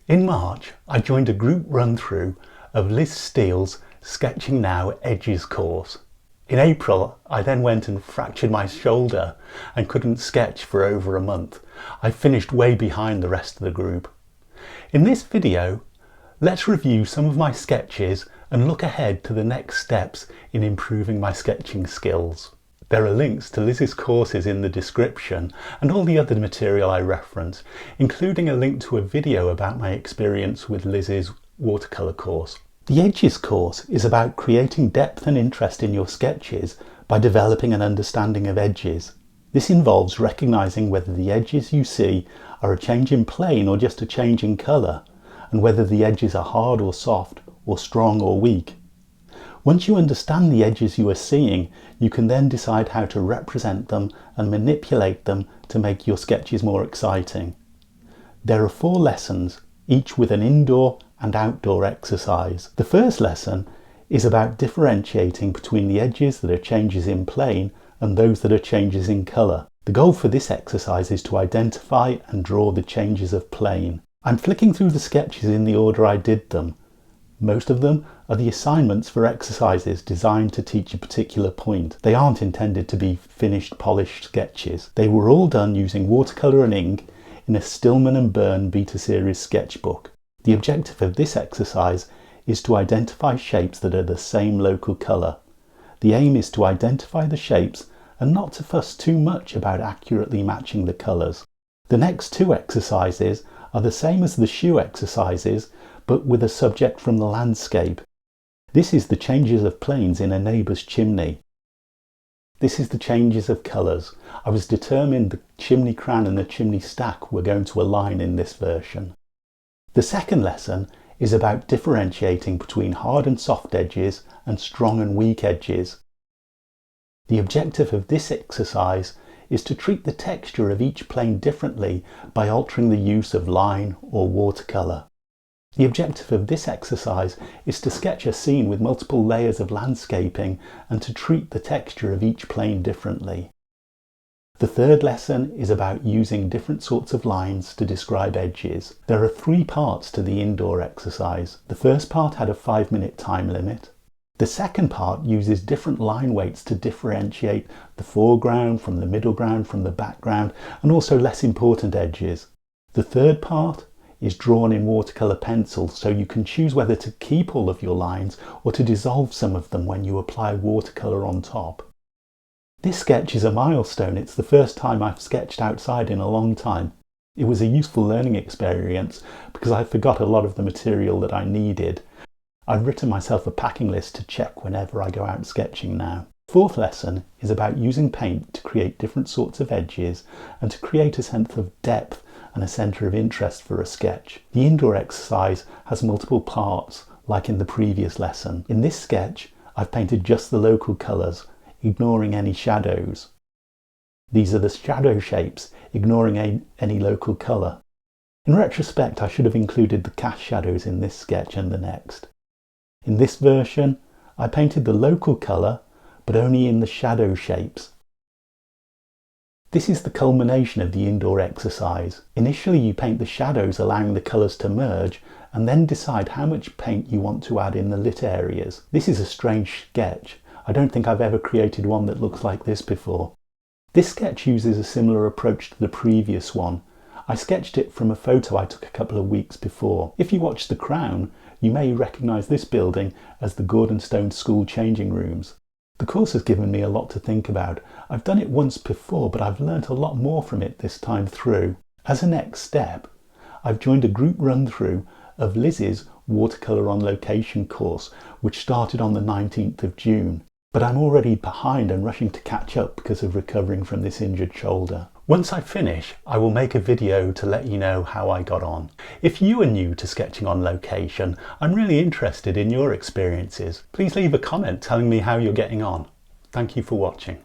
In March, I joined a group run-through of Liz Steele's SketchingNow Edges course. In April, I then went and fractured my shoulder and couldn't sketch for over a month. I finished way behind the rest of the group. In this video, let's review some of my sketches and look ahead to the next steps in improving my sketching skills. There are links to Liz's courses in the description and all the other material I reference, including a link to a video about my experience with Liz's watercolour course. The Edges course is about creating depth and interest in your sketches by developing an understanding of edges. This involves recognising whether the edges you see are a change in plane or just a change in colour, and whether the edges are hard or soft, or strong or weak. Once you understand the edges you are seeing, you can then decide how to represent them and manipulate them to make your sketches more exciting. There are 4 lessons, each with an indoor and outdoor exercise. The first lesson is about differentiating between the edges that are changes in plane and those that are changes in colour. The goal for this exercise is to identify and draw the changes of plane. I'm flicking through the sketches in the order I did them. Most of them are the assignments for exercises designed to teach a particular point. They aren't intended to be finished, polished sketches. They were all done using watercolour and ink in a Stillman and Birn beta series sketchbook. The objective of this exercise is to identify shapes that are the same local colour. The aim is to identify the shapes and not to fuss too much about accurately matching the colours. The next 2 exercises are the same as the shoe exercises, but with a subject from the landscape. This is the changes of planes in a neighbour's chimney. This is the changes of colours. I was determined the chimney crown and the chimney stack were going to align in this version. The second lesson is about differentiating between hard and soft edges and strong and weak edges. The objective of this exercise is to treat the texture of each plane differently by altering the use of line or watercolour. The objective of this exercise is to sketch a scene with multiple layers of landscaping and to treat the texture of each plane differently. The third lesson is about using different sorts of lines to describe edges. There are 3 parts to the indoor exercise. The first part had a 5-minute time limit. The second part uses different line weights to differentiate the foreground from the middle ground from the background and also less important edges. The third part is drawn in watercolour pencil, so you can choose whether to keep all of your lines or to dissolve some of them when you apply watercolour on top. This sketch is a milestone. It's the first time I've sketched outside in a long time. It was a useful learning experience because I forgot a lot of the material that I needed. I've written myself a packing list to check whenever I go out sketching now. The 4th lesson is about using paint to create different sorts of edges and to create a sense of depth and a centre of interest for a sketch. The indoor exercise has multiple parts, like in the previous lesson. In this sketch, I've painted just the local colours, ignoring any shadows. These are the shadow shapes, ignoring any local colour. In retrospect, I should have included the cast shadows in this sketch and the next. In this version, I painted the local colour, but only in the shadow shapes. This is the culmination of the indoor exercise. Initially you paint the shadows, allowing the colours to merge, and then decide how much paint you want to add in the lit areas. This is a strange sketch. I don't think I've ever created one that looks like this before. This sketch uses a similar approach to the previous one. I sketched it from a photo I took a couple of weeks before. If you watch the crown, you may recognise this building as the Gordonstone School changing rooms. The course has given me a lot to think about. I've done it once before, but I've learnt a lot more from it this time through. As a next step, I've joined a group run-through of Liz's Watercolour on Location course, which started on the 19th of June. But I'm already behind and rushing to catch up because of recovering from this injured shoulder. Once I finish, I will make a video to let you know how I got on. If you are new to sketching on location, I'm really interested in your experiences. Please leave a comment telling me how you're getting on. Thank you for watching.